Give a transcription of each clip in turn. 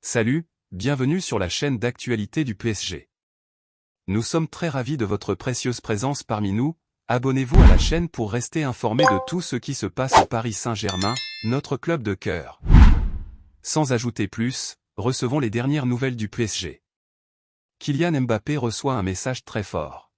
Salut, bienvenue sur la chaîne d'actualité du PSG. Nous sommes très ravis de votre précieuse présence parmi nous. Abonnez-vous à la chaîne pour rester informé de tout ce qui se passe au Paris Saint-Germain, notre club de cœur. Sans ajouter plus, recevons les dernières nouvelles du PSG. Kylian Mbappé reçoit un message très fort.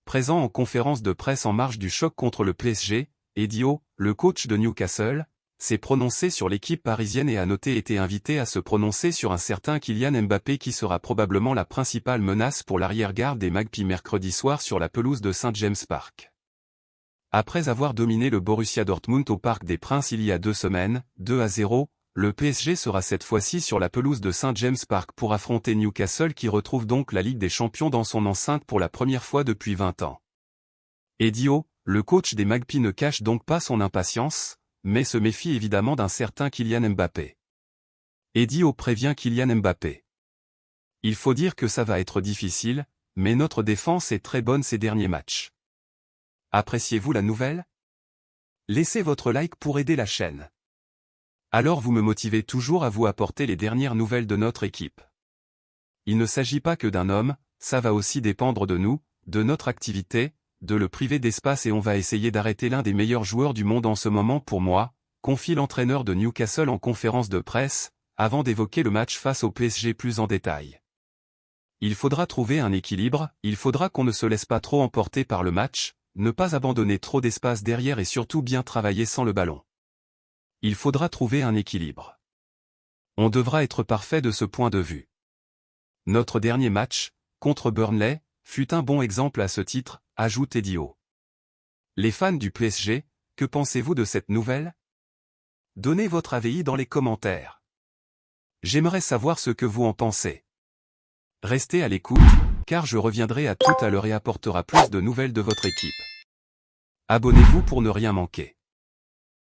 Présent en conférence de presse en marge du choc contre le PSG, Eddie Howe, le coach de Newcastle, s'est prononcé sur l'équipe parisienne et a été invité à se prononcer sur un certain Kylian Mbappé qui sera probablement la principale menace pour l'arrière-garde des Magpies mercredi soir sur la pelouse de St James Park. Après avoir dominé le Borussia Dortmund au Parc des Princes il y a 2 semaines, 2-0, le PSG sera cette fois-ci sur la pelouse de St James Park pour affronter Newcastle qui retrouve donc la Ligue des Champions dans son enceinte pour la première fois depuis 20 ans. Eddie Howe, le coach des Magpies ne cache donc pas son impatience, mais se méfie évidemment d'un certain Kylian Mbappé. Eddie Howe prévient Kylian Mbappé. Il faut dire que ça va être difficile, mais notre défense est très bonne ces derniers matchs. Appréciez-vous la nouvelle? Laissez votre like pour aider la chaîne. Alors vous me motivez toujours à vous apporter les dernières nouvelles de notre équipe. Il ne s'agit pas que d'un homme, ça va aussi dépendre de nous, de notre activité, de le priver d'espace et on va essayer d'arrêter l'un des meilleurs joueurs du monde en ce moment pour moi, confie l'entraîneur de Newcastle en conférence de presse, avant d'évoquer le match face au PSG plus en détail. Il faudra trouver un équilibre, il faudra qu'on ne se laisse pas trop emporter par le match, ne pas abandonner trop d'espace derrière et surtout bien travailler sans le ballon. Il faudra trouver un équilibre. On devra être parfait de ce point de vue. Notre dernier match, contre Burnley, fut un bon exemple à ce titre, ajoute Eddie Howe. Les fans du PSG, que pensez-vous de cette nouvelle? Donnez votre avis dans les commentaires. J'aimerais savoir ce que vous en pensez. Restez à l'écoute, car je reviendrai à tout à l'heure et apportera plus de nouvelles de votre équipe. Abonnez-vous pour ne rien manquer.